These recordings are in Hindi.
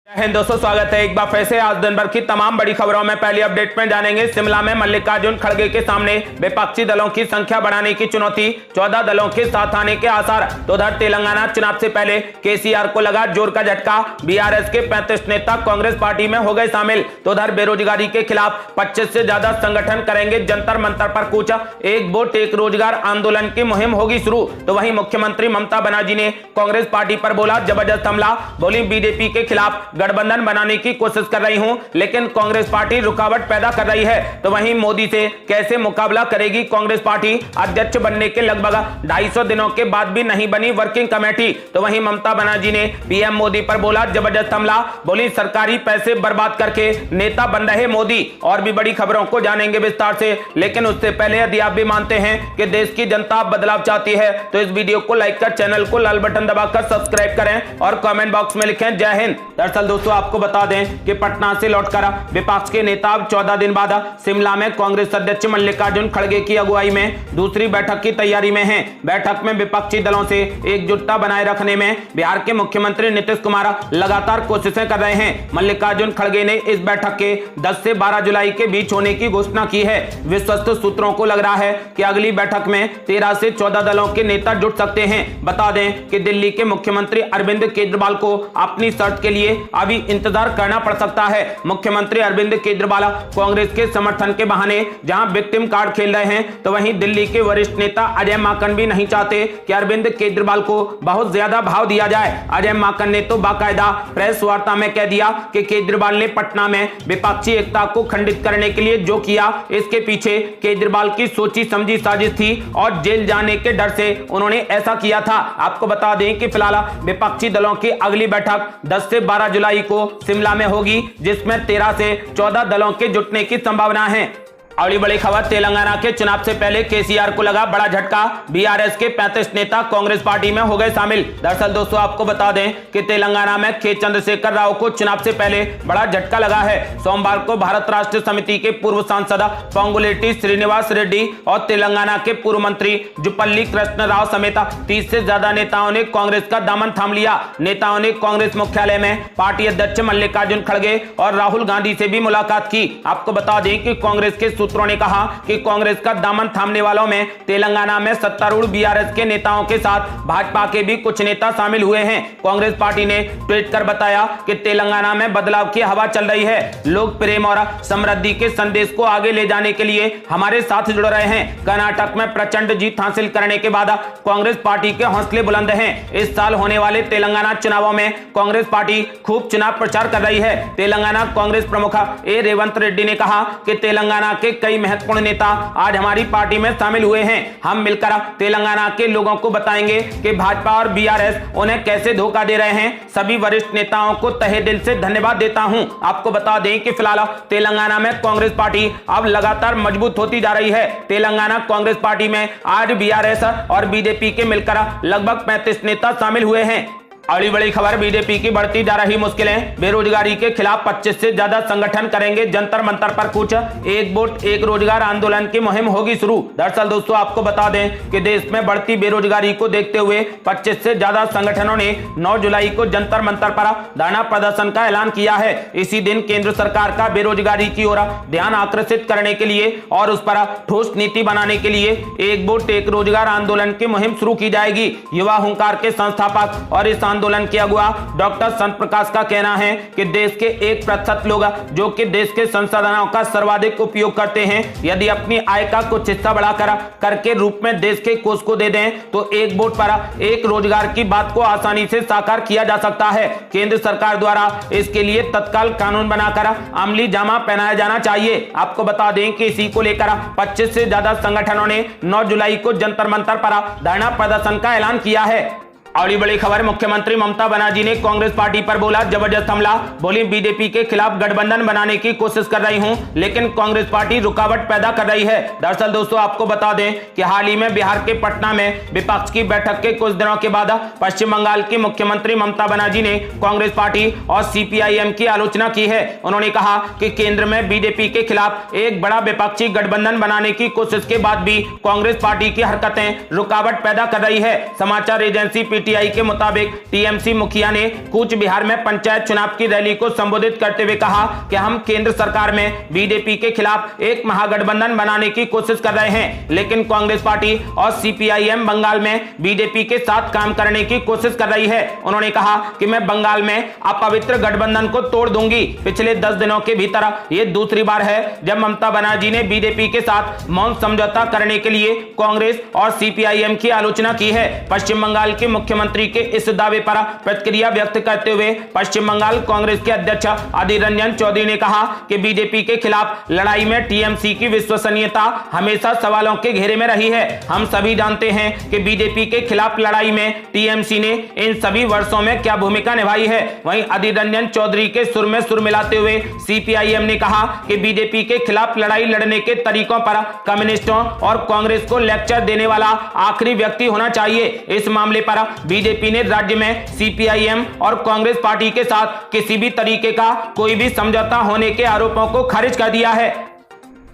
हिंद दोस्तों, स्वागत है एक बार फिर से। आज दिन भर की तमाम बड़ी खबरों में पहली अपडेट में जानेंगे शिमला में मल्लिकार्जुन खड़गे के सामने विपक्षी दलों की संख्या बढ़ाने की चुनौती, 14 दलों के साथ आने के आसार। तो उधर तेलंगाना चुनाव से पहले केसीआर को लगा जोर का झटका, बीआरएस के 35 नेता कांग्रेस पार्टी में हो गए शामिल। तो उधर बेरोजगारी के खिलाफ 25 से ज्यादा संगठन करेंगे जंतर मंतर पर कूच, एक वोट एक रोजगार आंदोलन की मुहिम होगी शुरू। तो वहीं मुख्यमंत्री ममता बनर्जी ने कांग्रेस पार्टी पर बोला जबरदस्त हमला, बोली बीजेपी के खिलाफ गठबंधन बनाने की कोशिश कर रही हूं, लेकिन कांग्रेस पार्टी रुकावट पैदा कर रही है। तो वहीं मोदी से कैसे मुकाबला करेगी कांग्रेस पार्टी, अध्यक्ष बनने के लगभग 250 दिनों के बाद भी नहीं बनी वर्किंग कमेटी। तो वहीं ममता बनर्जी ने पीएम मोदी पर बोला जबरदस्त हमला, बोली सरकारी पैसे बर्बाद करके नेता बन रहे मोदी। और भी बड़ी खबरों को जानेंगे विस्तार से, लेकिन उससे पहले यदि आप भी मानते हैं कि देश की जनता बदलाव चाहती है तो इस वीडियो को लाइक कर, चैनल को लाल बटन दबाकर सब्सक्राइब करें और कमेंट बॉक्स में लिखें जय हिंद। दरअसल दोस्तों आपको बता दें कि पटना से लौटकर विपक्ष के नेता अब 14 दिन बाद शिमला में कांग्रेस अध्यक्ष मल्लिकार्जुन खड़गे की अगुवाई में दूसरी बैठक की तैयारी में हैं। बैठक में विपक्षी दलों से एकजुटता बनाए रखने में बिहार के मुख्यमंत्री नीतीश कुमार लगातार कोशिशें कर रहे हैं। मल्लिकार्जुन खड़गे ने इस बैठक के 10 से 12 जुलाई के बीच होने की घोषणा की है। विश्वस्त सूत्रों को लग रहा है कि अगली बैठक में 13 से 14 दलों के नेता जुट सकते हैं। बता दें कि दिल्ली के मुख्यमंत्री अरविंद केजरीवाल को अपनी शर्त के लिए अभी इंतजार करना पड़ सकता है। मुख्यमंत्री अरविंद केजरीवाल कांग्रेस के समर्थन के बहाने जहां विक्टिम कार्ड खेल रहे हैं, तो वहीं दिल्ली के वरिष्ठ नेता अजय माकन भी नहीं चाहते कि अरविंद केजरीवाल को बहुत ज्यादा भाव दिया जाए। अजय माकन ने तो बाकायदा प्रेस वार्ता में कह दिया कि केजरीवाल ने पटना में विपक्षी एकता को खंडित करने के लिए जो किया, इसके पीछे केजरीवाल की सोची समझी साजिश थी और जेल जाने के डर से उन्होंने ऐसा किया था। आपको बता दें कि फिलहाल विपक्षी दलों की अगली बैठक 10 से 12 जुलाई को शिमला में होगी, जिसमें 13 से 14 दलों के जुटने की संभावना है। अगली बड़ी खबर, तेलंगाना के चुनाव से पहले केसीआर को लगा बड़ा झटका, बीआरएस के 35 नेता कांग्रेस पार्टी में हो गए शामिल। दरअसल दोस्तों आपको बता दें कि तेलंगाना में के चंद्रशेखर राव को चुनाव से पहले बड़ा झटका लगा है। सोमवार को भारत राष्ट्र समिति के पूर्व सांसद पोंगुलेटी श्रीनिवास रेड्डी और तेलंगाना के पूर्व मंत्री जुपल्ली कृष्ण राव समेत 30 से ज्यादा नेताओं ने कांग्रेस का दामन थाम लिया। नेताओं ने कांग्रेस मुख्यालय में पार्टी अध्यक्ष मल्लिकार्जुन खड़गे और राहुल गांधी से भी मुलाकात की। आपको बता दें कि कांग्रेस के सूत्रों ने कहा कि कांग्रेस का दामन थामने वालों में तेलंगाना में सत्तारूढ़ बीआरएस के नेताओं के साथ भाजपा के भी कुछ नेता शामिल हुए हैं। कांग्रेस पार्टी ने ट्वीट कर बताया कि तेलंगाना में बदलाव की हवा चल रही है, लोग प्रेम और समृद्धि के संदेश को आगे ले जाने के लिए हमारे साथ जुड़ रहे हैं। कर्नाटक में प्रचंड जीत हासिल करने के बाद कांग्रेस पार्टी के हौसले बुलंद हैं। इस साल होने वाले तेलंगाना चुनावों में कांग्रेस पार्टी खूब चुनाव प्रचार कर रही है। तेलंगाना कांग्रेस प्रमुख ए रेवंत रेड्डी ने कहा कि तेलंगाना के कई महत्वपूर्ण नेता आज हमारी पार्टी में शामिल हुए हैं। हम मिलकर तेलंगाना के लोगों को बताएंगे कि भाजपा और बीआरएस उन्हें कैसे धोखा दे रहे हैं। सभी वरिष्ठ नेताओं को तहे दिल से धन्यवाद देता हूं। आपको बता दें कि फिलहाल तेलंगाना में कांग्रेस पार्टी अब लगातार मजबूत होती जा रही है। तेलंगाना कांग्रेस पार्टी में आज बीआरएस और बीजेपी के मिलकर लगभग 35 नेता शामिल हुए हैं। अगली बड़ी खबर, बीजेपी की बढ़ती जा रही मुश्किलें, बेरोजगारी के खिलाफ 25 से ज्यादा संगठन करेंगे जंतर मंतर पर कूच, एक वोट एक रोजगार आंदोलन की मुहिम होगी शुरू। दरअसल दोस्तों आपको बता दें कि देश में बढ़ती बेरोजगारी को देखते हुए 25 से ज्यादा संगठनों ने 9 जुलाई को जंतर मंतर पर धरना प्रदर्शन का ऐलान किया है। इसी दिन केंद्र सरकार का बेरोजगारी की ओर ध्यान आकर्षित करने के लिए और उस पर ठोस नीति बनाने के लिए एक वोट एक रोजगार आंदोलन की मुहिम शुरू की जाएगी। युवा हुंकार के संस्थापक और इस आंदोलन के अगुआ डॉक्टर संत प्रकाश का कहना है कि देश के 1% लोग जो कि देश के संसाधनों का सर्वाधिक उपयोग करते हैं, यदि अपनी आय का कुछ हिस्सा बढ़ाकर कर के रूप में देश के कोष को दे दें तो एक वोट पर एक रोजगार की बात को आसानी से साकार किया जा सकता है। केंद्र सरकार द्वारा इसके लिए तत्काल कानून बनाकर अमली जामा पहनाया जाना चाहिए। आपको बता दें कि इसी को लेकर 25 से ज्यादा संगठनों ने 9 जुलाई को जंतर मंतर पर धरना प्रदर्शन का ऐलान किया है। अगली बड़ी खबर, मुख्यमंत्री ममता बनर्जी ने कांग्रेस पार्टी पर बोला जबरदस्त हमला, बोली बीजेपी के खिलाफ गठबंधन बनाने की कोशिश कर रही हूं, लेकिन कांग्रेस पार्टी रुकावट पैदा कर रही है। दरअसल दोस्तों आपको बता दें कि हाल ही में बिहार के पटना में विपक्ष की बैठक के कुछ दिनों के बाद पश्चिम बंगाल की मुख्यमंत्री ममता बनर्जी ने कांग्रेस पार्टी और सीपीआईएम की आलोचना की है। उन्होंने कहा कि केंद्र में बीजेपी के खिलाफ एक बड़ा विपक्षी गठबंधन बनाने की कोशिश के बाद भी कांग्रेस पार्टी की हरकतें रुकावट पैदा कर रही है। समाचार एजेंसी पीटीआई के मुताबिक टीएमसी मुखिया ने कूच बिहार में पंचायत चुनाव की रैली को संबोधित करते हुए कहा कि हम केंद्र सरकार में बीजेपी के खिलाफ एक महागठबंधन बनाने की कोशिश कर रहे हैं, लेकिन कांग्रेस पार्टी और सीपीआईएम बंगाल में बीजेपी के साथ काम करने की कोशिश कर रही है। उन्होंने कहा कि मैं बंगाल में अपवित्र गठबंधन को तोड़ दूंगी। पिछले 10 दिनों के भीतर यह दूसरी बार है जब ममता बनर्जी ने बीजेपी के साथ मौन समझौता करने के लिए कांग्रेस और सीपीआईएम की आलोचना की है। पश्चिम बंगाल के मुख्यमंत्री के इस दावे पर प्रतिक्रिया व्यक्त करते हुए पश्चिम बंगाल कांग्रेस के अध्यक्ष अधीर रंजन चौधरी ने कहा कि बीजेपी के खिलाफ लड़ाई में टीएमसी की विश्वसनीयता हमेशा सवालों के घेरे में रही है। हम सभी जानते हैं कि बीजेपी के खिलाफ लड़ाई में टीएमसी ने इन सभी वर्षों में क्या भूमिका निभाई है। वहीं अधीर रंजन चौधरी के सुर में सुर मिलाते हुए सीपीआईएम ने कहा कि बीजेपी के खिलाफ लड़ाई लड़ने के तरीकों पर कम्युनिस्टों और कांग्रेस को लेक्चर देने वाला आखिरी व्यक्ति होना चाहिए। इस मामले पर बीजेपी ने राज्य में सीपीआईएम और कांग्रेस पार्टी के साथ किसी भी तरीके का कोई भी समझौता होने के आरोपों को खारिज कर दिया है।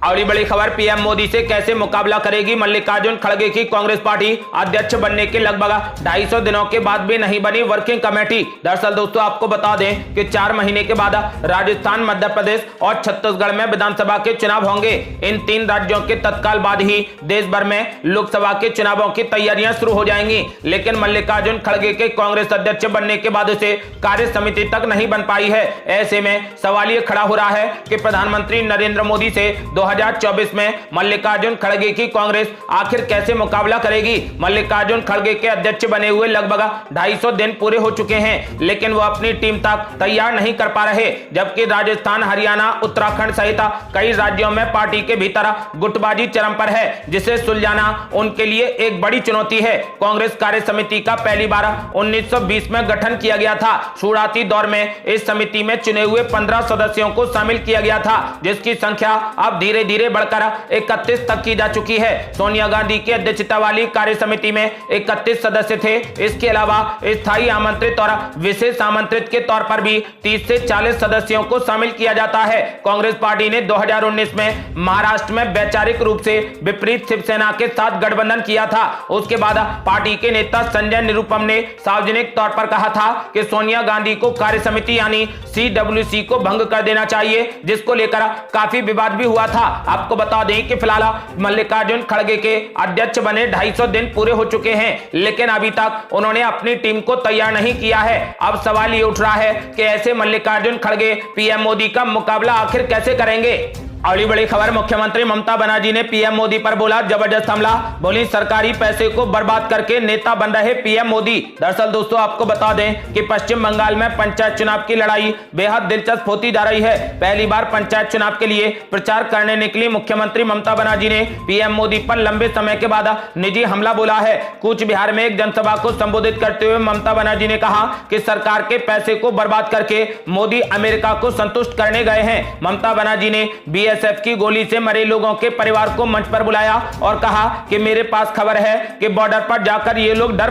और बड़ी खबर, पीएम मोदी से कैसे मुकाबला करेगी मल्लिकार्जुन खड़गे की कांग्रेस पार्टी। अध्यक्ष बनने के लगभग 250 दिनों के बाद भी नहीं बनी वर्किंग कमेटी। दरअसल दोस्तों आपको बता दें कि 4 महीने के बाद राजस्थान, मध्य प्रदेश और छत्तीसगढ़ में विधानसभा के चुनाव होंगे। इन 3 राज्यों के तत्काल बाद ही देश भर में लोकसभा के चुनावों की तैयारियां शुरू हो जाएंगी। लेकिन मल्लिकार्जुन खड़गे के कांग्रेस अध्यक्ष बनने के बाद उसे कार्य समिति तक नहीं बन पाई है। ऐसे में सवाल यह खड़ा हो रहा है कि प्रधानमंत्री नरेंद्र मोदी से 2024 में मल्लिकार्जुन खड़गे की कांग्रेस आखिर कैसे मुकाबला करेगी। मल्लिकार्जुन खड़गे के अध्यक्ष बने हुए लगभग 250 दिन पूरे हो चुके हैं, लेकिन वो अपनी टीम तक तैयार नहीं कर पा रहे। जबकि राजस्थान, हरियाणा, उत्तराखंड सहित कई राज्यों में पार्टी के भीतर गुटबाजी चरम पर है, जिसे सुलझाना उनके लिए एक बड़ी चुनौती है। कांग्रेस कार्य समिति का पहली बार 1920 में गठन किया गया था। शुरुआती दौर में इस समिति में चुने हुए 15 सदस्यों को शामिल किया गया था, जिसकी संख्या अब धीरे धीरे बढ़कर 31 तक की जा चुकी है। सोनिया गांधी की अध्यक्षता वाली कार्य समिति में 31 सदस्य थे। इसके अलावा स्थायी आमंत्रित और विशेष आमंत्रित के तौर पर भी 30 से 40 सदस्यों को शामिल किया जाता है। कांग्रेस पार्टी ने 2019 में महाराष्ट्र में वैचारिक रूप से विपरीत शिवसेना के साथ गठबंधन किया था। उसके बाद पार्टी के नेता संजय निरुपम ने सार्वजनिक तौर पर कहा था कि सोनिया गांधी को कार्य समिति यानी CWC को भंग कर देना चाहिए, जिसको लेकर काफी विवाद भी हुआ था। आपको बता दें कि फिलहाल मल्लिकार्जुन खड़गे के अध्यक्ष बने 250 दिन पूरे हो चुके हैं, लेकिन अभी तक उन्होंने अपनी टीम को तैयार नहीं किया है। अब सवाल ये उठ रहा है कि ऐसे मल्लिकार्जुन खड़गे पीएम मोदी का मुकाबला आखिर कैसे करेंगे। अगली बड़ी खबर, मुख्यमंत्री ममता बनर्जी ने पीएम मोदी पर बोला जबरदस्त हमला। बोली सरकारी पैसे को बर्बाद करके नेता बन रहे पीएम मोदी। दरअसल दोस्तों आपको बता दें कि पश्चिम बंगाल में पंचायत चुनाव की लड़ाई बेहद दिलचस्प होती जा रही है। पहली बार पंचायत चुनाव के लिए प्रचार करने निकली मुख्यमंत्री ममता बनर्जी ने पीएम मोदी पर लंबे समय के बाद निजी हमला बोला है। कूच बिहार में एक जनसभा को संबोधित करते हुए ममता बनर्जी ने कहा कि सरकार के पैसे को बर्बाद करके मोदी अमेरिका को संतुष्ट करने गए हैं। ममता बनर्जी ने बीएसएफ की गोली से मरे लोगों के परिवार को मंच पर बुलाया और कहा कि मेरे पास खबर है कि बॉर्डर पर जाकर ये लोग डर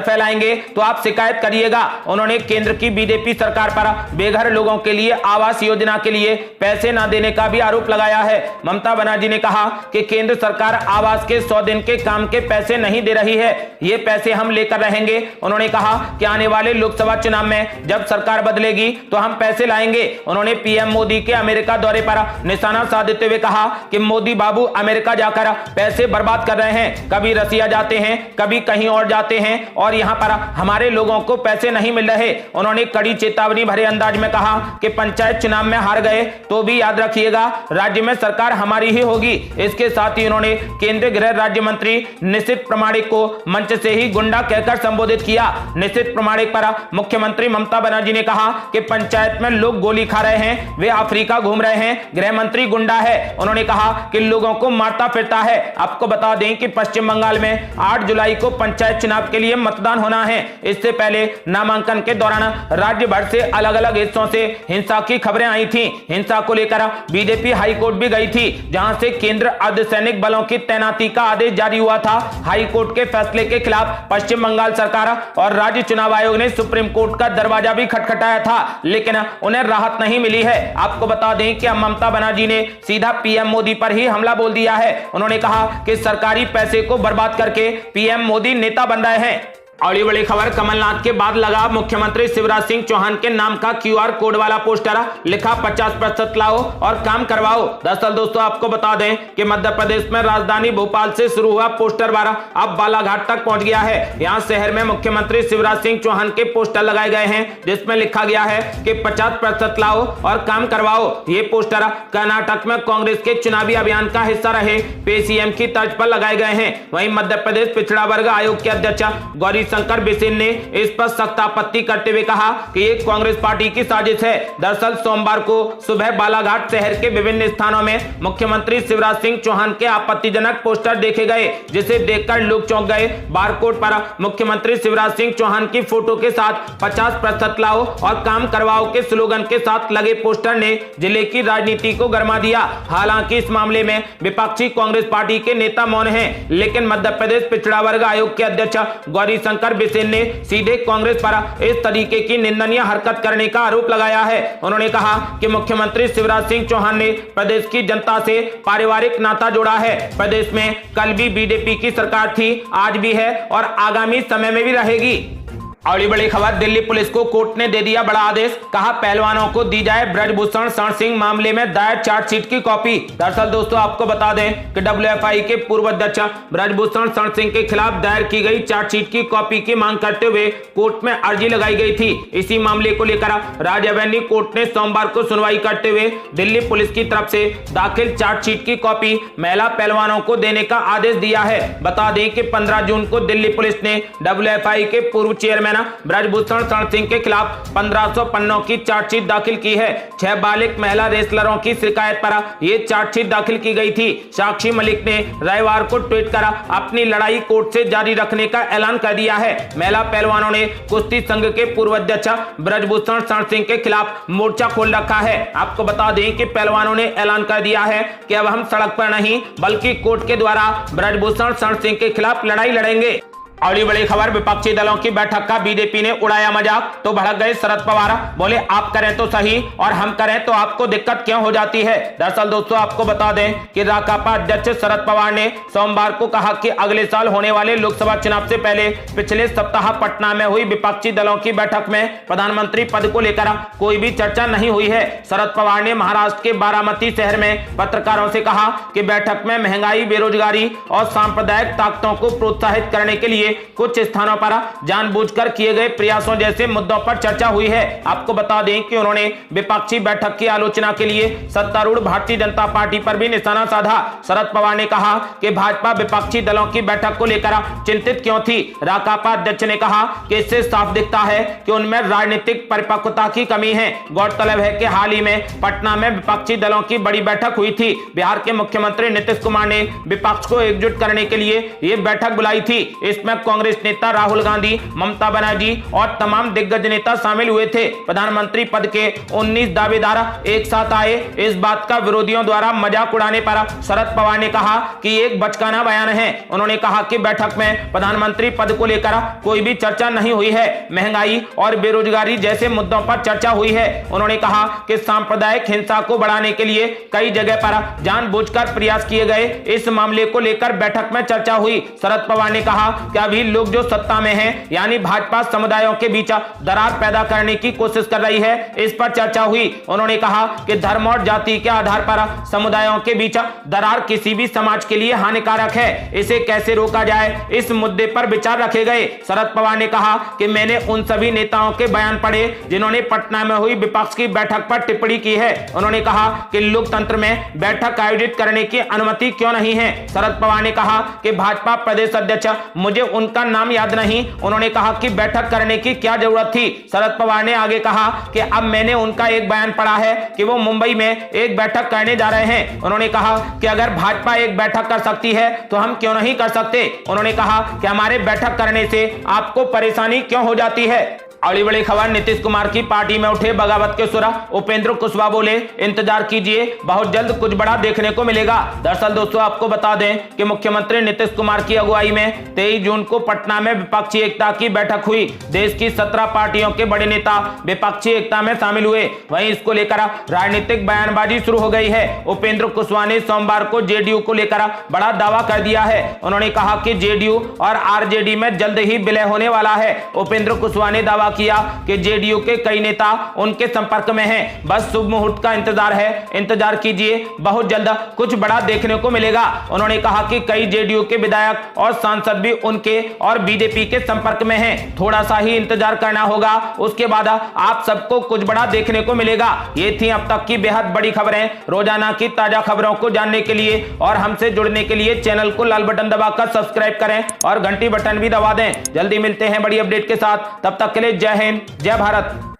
फैलाएंगे तो आप शिकायत करिएगा। उन्होंने केंद्र की बीजेपी सरकार पर बेघर लोगों के लिए आवास योजना के लिए पैसे न देने का भी आरोप लगाया है। ममता बनर्जी ने कहा कि केंद्र सरकार आवास के 100 दिन के काम के पैसे नहीं दे रही है, ये पैसे हम लेकर रहेंगे। उन्होंने कहा कि आने वाले लोकसभा चुनाव में जब सरकार बदलेगी तो हम पैसे लाएंगे। उन्होंने पीएम मोदी के अमेरिका दौरे पर निशाना साधते हुए कहा कि मोदी बाबू अमेरिका जाकर पैसे बर्बाद कर रहे हैं, कभी रसिया जाते हैं, कभी कहीं और जाते हैं और यहां पर हमारे लोगों को पैसे नहीं मिल रहे। उन्होंने कड़ी चेतावनी भरे अंदाज में कहा कि पंचायत चुनाव में हार गए तो भी याद रखिएगा राज्य में सरकार हमारी ही होगी। इसके साथ ही उन्होंने केंद्रीय गृह राज्य मंत्री निशित प्रमाणिक को मंच से ही गुंडा कहकर संबोधित किया। निशित प्रमाणिक पर मुख्यमंत्री ममता बनर्जी ने कहा कि पंचायत में लोग गोली खा रहे हैं, वे अफ्रीका घूम रहे हैं, गृह मंत्री गुंडा है। उन्होंने कहा कि लोगों को मारता फिरता है। आपको बता दें कि पश्चिम बंगाल में 8 जुलाई को पंचायत चुनाव के लिए मतदान होना है। इससे पहले नामांकन के दौरान राज्य भर से अलग अलग हिस्सों से हिंसा की खबरें आई थी। हिंसा को लेकर बीजेपी हाईकोर्ट भी गई थी, जहां से केंद्र अर्धसैनिक बलों की तैनाती का आदेश जारी हुआ था। हाईकोर्ट के फैसले के खिलाफ पश्चिम बंगाल सरकार और राज्य चुनाव आयोग ने सुप्रीम कोर्ट का दरवाजा भी खटखटाया था, लेकिन उन्हें राहत नहीं मिली है। आपको बता दें कि ममता बनर्जी ने सीधा पीएम मोदी पर ही हमला बोल दिया है। उन्होंने कहा कि सरकारी पैसे को बर्बाद करके पीएम मोदी नेता बन रहे हैं। और ये बड़ी खबर, कमलनाथ के बाद लगा मुख्यमंत्री शिवराज सिंह चौहान के नाम का क्यूआर कोड वाला पोस्टर, लिखा 50% लाओ और काम करवाओ। दरअसल दोस्तों आपको बता दें कि मध्य प्रदेश में राजधानी भोपाल से शुरू हुआ पोस्टर वारा अब बालाघाट तक पहुंच गया है। यहाँ शहर में मुख्यमंत्री शिवराज सिंह चौहान के पोस्टर लगाए गए हैं जिसमें लिखा गया है कि 50% लाओ और काम करवाओ। ये पोस्टर कर्नाटक में कांग्रेस के चुनावी अभियान का हिस्सा रहे पेसीएम की तर्ज पर लगाए गए हैं। वहीं मध्य प्रदेश पिछड़ा वर्ग आयोग के अध्यक्ष गौरी शंकर बिसेन ने इस पर सख्त आपत्ति करते हुए कहा कि ये कांग्रेस पार्टी की साजिश है। दरअसल सोमवार को सुबह बालाघाट शहर के विभिन्न स्थानों में मुख्यमंत्री शिवराज सिंह चौहान के आपत्तिजनक पोस्टर देखे गए जिसे देखकर लोग चौंक गए। बारकोड पर मुख्यमंत्री शिवराज सिंह चौहान की फोटो के साथ 50% लाओ और काम करवाओ के स्लोगन के साथ लगे पोस्टर ने जिले की राजनीति को गरमा दिया। हालांकि इस मामले में विपक्षी कांग्रेस पार्टी के नेता मौन हैं, लेकिन मध्य प्रदेश पिछड़ा वर्ग आयोग के अध्यक्ष गौरी शंकर बिसेन ने सीधे कांग्रेस पर इस तरीके की निंदनीय हरकत करने का आरोप लगाया है। उन्होंने कहा कि मुख्यमंत्री शिवराज सिंह चौहान ने प्रदेश की जनता से पारिवारिक नाता जोड़ा है। प्रदेश में कल भी बीजेपी की सरकार थी, आज भी है और आगामी समय में भी रहेगी। और बड़ी खबर, दिल्ली पुलिस को कोर्ट ने दे दिया बड़ा आदेश, कहा पहलवानों को दी जाए ब्रजभूषण शरण सिंह मामले में दायर चार्जशीट की कॉपी। दरअसल दोस्तों आपको बता दें कि डब्ल्यूएफआई के पूर्व अध्यक्ष ब्रजभूषण शरण सिंह के खिलाफ दायर की गई चार्जशीट की कॉपी की मांग करते हुए कोर्ट में अर्जी लगाई गई थी। इसी मामले को लेकर राज्य एवेन्यू कोर्ट ने सोमवार को सुनवाई करते हुए दिल्ली पुलिस की तरफ से दाखिल चार्जशीट की कॉपी महिला पहलवानों को देने का आदेश दिया है। बता दें कि 15 जून को दिल्ली पुलिस ने डब्ल्यूएफआई के पूर्व चेयरमैन ब्रजभूषण शरण सिंह के खिलाफ 1500 पन्नों की चार्जशीट दाखिल की है। 6 बालिग महिला रेसलरों की शिकायत पर यह चार्जशीट दाखिल की गई थी। साक्षी मलिक ने रविवार को ट्वीट कर अपनी लड़ाई कोर्ट से जारी रखने का ऐलान कर दिया है। महिला पहलवानों ने कुश्ती संघ के पूर्व अध्यक्ष ब्रजभूषण शरण सिंह के खिलाफ मोर्चा खोल रखा है। आपको बता दें कि पहलवानों ने ऐलान कर दिया है कि अब हम सड़क पर नहीं बल्कि कोर्ट के द्वारा ब्रजभूषण शरण सिंह के खिलाफ लड़ाई लड़ेंगे। और ये बड़ी खबर, विपक्षी दलों की बैठक का बीजेपी ने उड़ाया मजाक, तो भड़क गए शरद पवार, बोले आप करें तो सही और हम करें तो आपको दिक्कत क्यों हो जाती है। दरअसल दोस्तों आपको बता दें कि राकापा अध्यक्ष शरद पवार ने सोमवार को कहा कि अगले साल होने वाले लोकसभा चुनाव से पहले पिछले सप्ताह पटना में हुई विपक्षी दलों की बैठक में प्रधानमंत्री पद को लेकर कोई भी चर्चा नहीं हुई है। शरद पवार ने महाराष्ट्र के बारामती शहर में पत्रकारों से कहा कि बैठक में महंगाई, बेरोजगारी और सांप्रदायिक ताकतों को प्रोत्साहित करने के लिए कुछ स्थानों पर जानबूझकर किए गए प्रयासों जैसे मुद्दों पर चर्चा हुई है। आपको बता दें कि उन्होंने विपक्षी बैठक की आलोचना के लिए सत्तारूढ़ भारतीय जनता पार्टी पर भी निशाना साधा। शरद पवार ने कहा कि भाजपा विपक्षी दलों की बैठक को लेकर चिंतित क्यों थी। राकापा अध्यक्ष ने कहा कि इससे साफ दिखता है कि उनमें राजनीतिक परिपक्वता की कमी है। गौरतलब है कि हाल ही में पटना में विपक्षी दलों की बड़ी बैठक हुई थी। बिहार के मुख्यमंत्री नीतीश कुमार ने विपक्ष को एकजुट करने के लिए यह बैठक बुलाई थी। इसमें कांग्रेस नेता राहुल गांधी, ममता बनर्जी और तमाम दिग्गज नेता शामिल हुए थे। प्रधानमंत्री पद के 19 दावेदार एक साथ आए। इस बात का विरोधियों द्वारा मजाक उड़ाने पर शरद पवार ने कहा कि एक बचकाना बयान है। उन्होंने कहा कि बैठक में प्रधानमंत्री पद को लेकर कोई भी चर्चा नहीं हुई है। महंगाई और बेरोजगारी जैसे मुद्दों पर चर्चा हुई है। उन्होंने कहा कि सांप्रदायिक हिंसा को बढ़ाने के लिए कई जगह पर जानबूझकर प्रयास किए गए। इस मामले को लेकर बैठक में चर्चा हुई। शरद पवार ने कहा कि अभी लोग जो सत्ता में हैं, यानी भाजपा समुदायों के बीच दरार पैदा करने की कोशिश कर रही है, इस पर चर्चा हुई। उन्होंने कहा कि धर्म और जाति के आधार पर समुदायों के बीच दरार किसी भी समाज के लिए हानिकारक है। इसे कैसे रोका जाए, इस मुद्दे पर विचार रखे गए। शरद पवार ने कहा कि मैंने उन सभी नेताओं के बयान पढ़े जिन्होंने पटना में हुई विपक्ष की बैठक पर टिप्पणी की है। उन्होंने कहा कि लोकतंत्र में बैठक आयोजित करने की अनुमति क्यों नहीं है। शरद पवार ने कहा कि भाजपा प्रदेश अध्यक्ष, मुझे उनका नाम याद नहीं। उन्होंने कहा कि बैठक करने की क्या जरूरत थी। शरद पवार ने आगे कहा कि अब मैंने उनका एक बयान पढ़ा है कि वो मुंबई में एक बैठक करने जा रहे हैं। उन्होंने कहा कि अगर भाजपा एक बैठक कर सकती है तो हम क्यों नहीं कर सकते। उन्होंने कहा कि हमारे बैठक करने से आपको परेशानी क्यों हो जाती है। अगली बड़ी खबर, नीतीश कुमार की पार्टी में उठे बगावत के सुर। उपेंद्र कुशवाहा बोले, इंतजार कीजिए, बहुत जल्द कुछ बड़ा देखने को मिलेगा। दरअसल दोस्तों आपको बता दें कि मुख्यमंत्री नीतीश कुमार की अगुवाई में 23 जून को पटना में विपक्षी एकता की बैठक हुई। देश की 17 पार्टियों के बड़े नेता विपक्षी एकता में शामिल हुए। वहीं इसको लेकर राजनीतिक बयानबाजी शुरू हो गई है। उपेंद्र कुशवाहा ने सोमवार को जेडीयू को लेकर बड़ा दावा कर दिया है। उन्होंने कहा कि जेडीयू और आरजेडी में जल्द ही विलय होने वाला है। उपेंद्र कुशवाहा ने दावा किया कि जेडीयू के कई नेता उनके संपर्क में हैं, बस शुभ मुहूर्त का इंतजार है, इंतजार कीजिए, बहुत जल्द कुछ बड़ा देखने को मिलेगा। उन्होंने कहा कि कई जेडीयू के विधायक और सांसद भी उनके और बीजेपी के संपर्क में हैं, थोड़ा सा ही इंतजार करना होगा, उसके बाद आप सबको कुछ बड़ा देखने को मिलेगा। ये थी अब तक की बेहद बड़ी खबरें। रोजाना की ताजा खबरों को जानने के लिए और हमसे जुड़ने के लिए चैनल को लाल बटन दबाकर सब्सक्राइब करें और घंटी बटन भी दबा दें। जल्दी मिलते हैं बड़ी अपडेट के साथ, तब तक के लिए जय हिंद, जय भारत।